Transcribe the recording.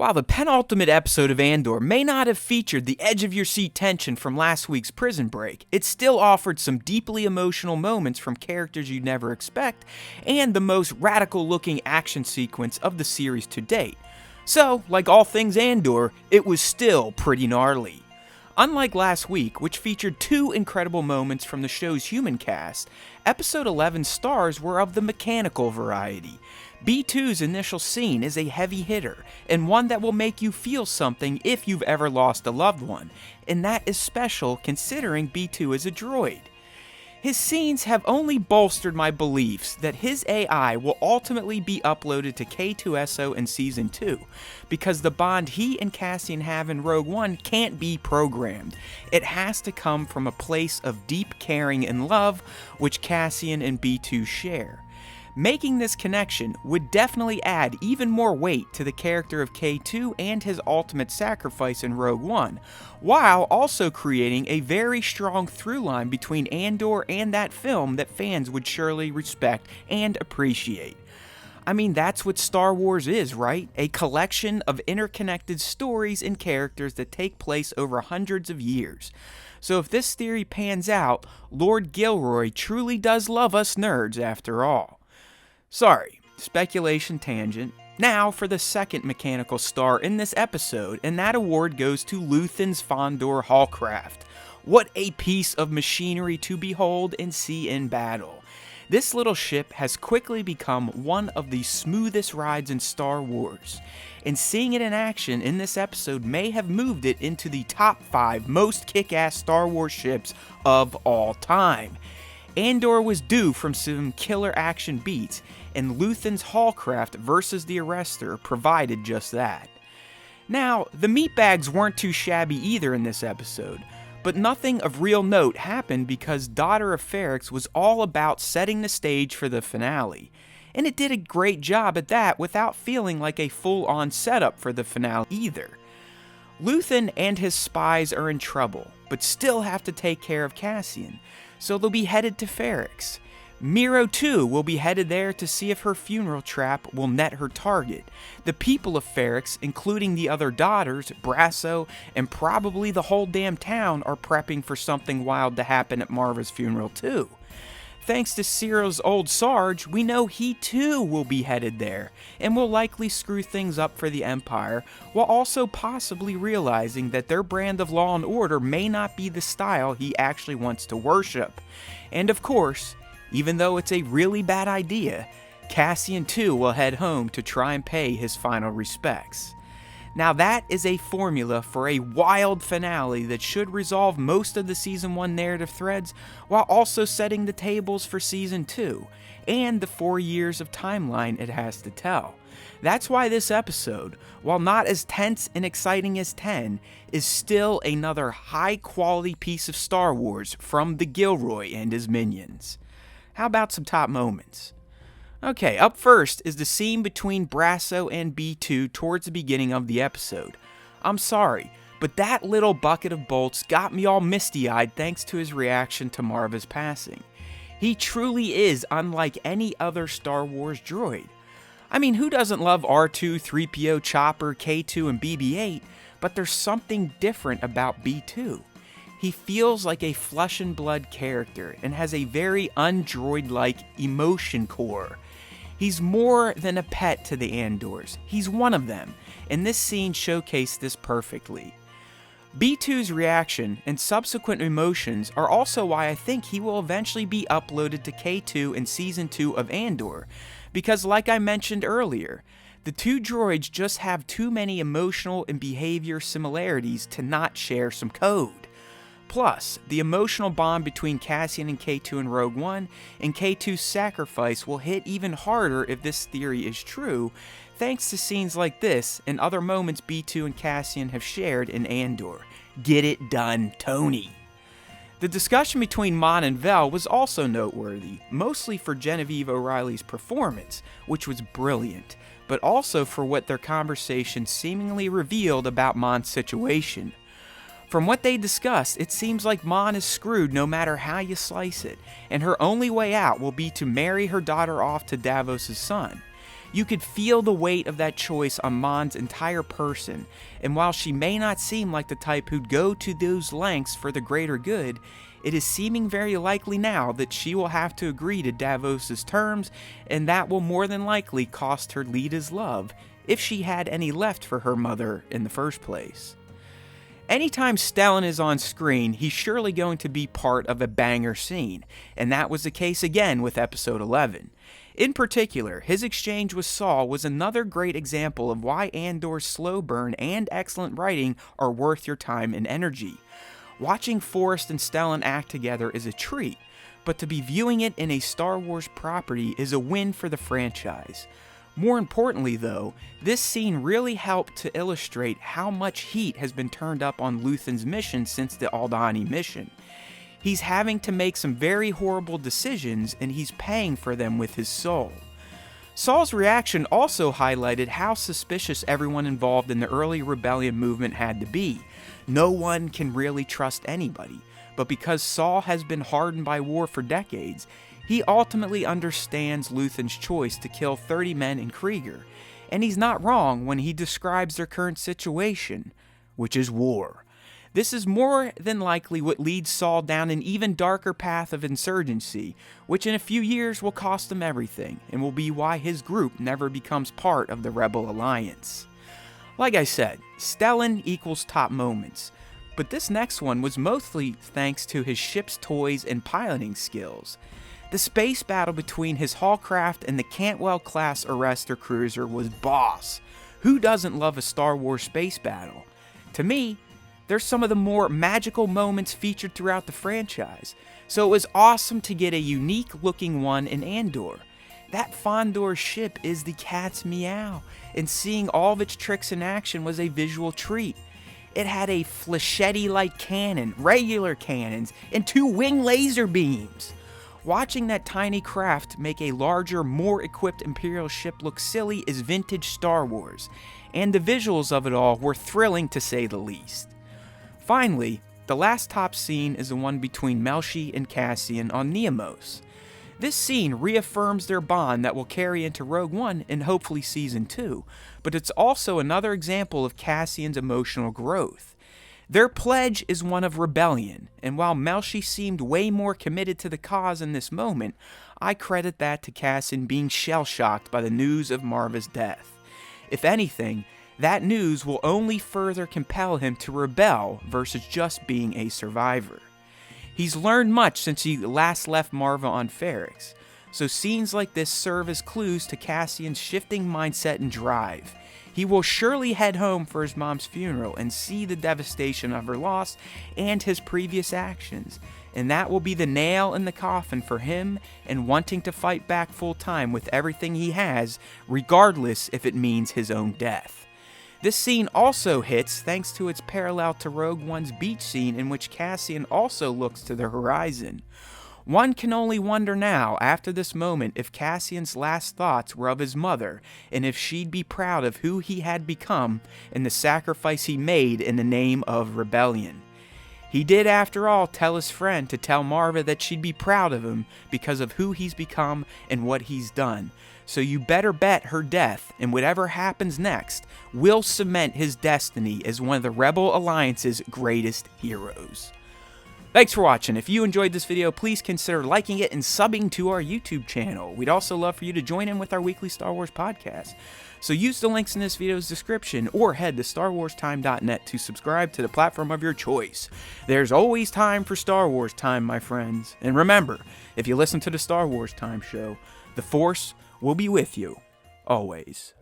While the penultimate episode of Andor may not have featured the edge-of-your-seat tension from last week's prison break, it still offered some deeply emotional moments from characters you'd never expect, and the most radical-looking action sequence of the series to date. So, like all things Andor, it was still pretty gnarly. Unlike last week, which featured two incredible moments from the show's human cast, Episode 11's stars were of the mechanical variety. B2's initial scene is a heavy hitter, and one that will make you feel something if you've ever lost a loved one, and that is special considering B2 is a droid. His scenes have only bolstered my beliefs that his AI will ultimately be uploaded to K2SO in Season 2, because the bond he and Cassian have in Rogue One can't be programmed. It has to come from a place of deep caring and love, which Cassian and B2 share. Making this connection would definitely add even more weight to the character of K2 and his ultimate sacrifice in Rogue One, while also creating a very strong through line between Andor and that film that fans would surely respect and appreciate. I mean, that's what Star Wars is, right? A collection of interconnected stories and characters that take place over hundreds of years. So if this theory pans out, Lord Gilroy truly does love us nerds after all. Sorry, speculation tangent. Now for the second mechanical star in this episode, and that award goes to Luthen's Fondor Hallcraft. What a piece of machinery to behold and see in battle. This little ship has quickly become one of the smoothest rides in Star Wars, and seeing it in action in this episode may have moved it into the top 5 most kick-ass Star Wars ships of all time. Andor was due from some killer action beats, and Luthen's Hallcraft versus the Arrestor provided just that. Now, the meatbags weren't too shabby either in this episode, but nothing of real note happened because Daughter of Ferrix was all about setting the stage for the finale, and it did a great job at that without feeling like a full-on setup for the finale either. Luthen and his spies are in trouble, but still have to take care of Cassian, so they'll be headed to Ferrix. Miro too will be headed there to see if her funeral trap will net her target. The people of Ferrix, including the other daughters, Brasso, and probably the whole damn town, are prepping for something wild to happen at Marva's funeral too. Thanks to Ciro's old Sarge, we know he too will be headed there, and will likely screw things up for the Empire, while also possibly realizing that their brand of law and order may not be the style he actually wants to worship. And of course, even though it's a really bad idea, Cassian too will head home to try and pay his final respects. Now that is a formula for a wild finale that should resolve most of the Season 1 narrative threads, while also setting the tables for Season 2, and the 4 years of timeline it has to tell. That's why this episode, while not as tense and exciting as 10, is still another high-quality piece of Star Wars from the Gilroy and his minions. How about some top moments? Okay, up first is the scene between Brasso and B2 towards the beginning of the episode. I'm sorry, but that little bucket of bolts got me all misty-eyed thanks to his reaction to Marva's passing. He truly is unlike any other Star Wars droid. I mean, who doesn't love R2, 3PO, Chopper, K2, and BB-8, but there's something different about B2. He feels like a flesh and blood character and has a very undroid-like emotion core. He's more than a pet to the Andors, he's one of them, and this scene showcased this perfectly. B2's reaction and subsequent emotions are also why I think he will eventually be uploaded to K2 in Season 2 of Andor, because like I mentioned earlier, the two droids just have too many emotional and behavior similarities to not share some code. Plus, the emotional bond between Cassian and K2 in Rogue One and K2's sacrifice will hit even harder if this theory is true, thanks to scenes like this and other moments B2 and Cassian have shared in Andor. Get it done, Tony! The discussion between Mon and Vel was also noteworthy, mostly for Genevieve O'Reilly's performance, which was brilliant, but also for what their conversation seemingly revealed about Mon's situation. From what they discussed, it seems like Mon is screwed no matter how you slice it, and her only way out will be to marry her daughter off to Davos' son. You could feel the weight of that choice on Mon's entire person, and while she may not seem like the type who'd go to those lengths for the greater good, it is seeming very likely now that she will have to agree to Davos's terms, and that will more than likely cost her Leda's love, if she had any left for her mother in the first place. Anytime Stellan is on screen, he's surely going to be part of a banger scene, and that was the case again with episode 11. In particular, his exchange with Saul was another great example of why Andor's slow burn and excellent writing are worth your time and energy. Watching Forrest and Stellan act together is a treat, but to be viewing it in a Star Wars property is a win for the franchise. More importantly though, this scene really helped to illustrate how much heat has been turned up on Luthen's mission since the Aldhani mission. He's having to make some very horrible decisions, and he's paying for them with his soul. Saul's reaction also highlighted how suspicious everyone involved in the early rebellion movement had to be. No one can really trust anybody, but because Saul has been hardened by war for decades, he ultimately understands Luthen's choice to kill 30 men in Krieger, and he's not wrong when he describes their current situation, which is war. This is more than likely what leads Saul down an even darker path of insurgency, which in a few years will cost him everything, and will be why his group never becomes part of the Rebel Alliance. Like I said, Stellan equals top moments, but this next one was mostly thanks to his ship's toys and piloting skills. The space battle between his Hallcraft and the Cantwell-class Arrestor cruiser was boss. Who doesn't love a Star Wars space battle? To me, there's some of the more magical moments featured throughout the franchise, so it was awesome to get a unique looking one in Andor. That Fondor ship is the cat's meow, and seeing all of its tricks in action was a visual treat. It had a flechette-like cannon, regular cannons, and 2 wing laser beams. Watching that tiny craft make a larger, more equipped Imperial ship look silly is vintage Star Wars, and the visuals of it all were thrilling to say the least. Finally, the last top scene is the one between Melshi and Cassian on Neamos. This scene reaffirms their bond that will carry into Rogue One and hopefully Season 2, but it's also another example of Cassian's emotional growth. Their pledge is one of rebellion, and while Melshi seemed way more committed to the cause in this moment, I credit that to Cassian being shell-shocked by the news of Marva's death. If anything, that news will only further compel him to rebel versus just being a survivor. He's learned much since he last left Marva on Ferrix, so scenes like this serve as clues to Cassian's shifting mindset and drive. He will surely head home for his mom's funeral and see the devastation of her loss and his previous actions, and that will be the nail in the coffin for him and wanting to fight back full time with everything he has, regardless if it means his own death. This scene also hits thanks to its parallel to Rogue One's beach scene, in which Cassian also looks to the horizon. One can only wonder now, after this moment, if Cassian's last thoughts were of his mother, and if she'd be proud of who he had become and the sacrifice he made in the name of rebellion. He did, after all, tell his friend to tell Marva that she'd be proud of him because of who he's become and what he's done. So you better bet her death, and whatever happens next, will cement his destiny as one of the Rebel Alliance's greatest heroes. Thanks for watching. If you enjoyed this video, please consider liking it and subbing to our YouTube channel. We'd also love for you to join in with our weekly Star Wars podcast. So use the links in this video's description or head to StarWarsTime.net to subscribe to the platform of your choice. There's always time for Star Wars time, my friends. And remember, if you listen to the Star Wars Time show, the Force will be with you, always.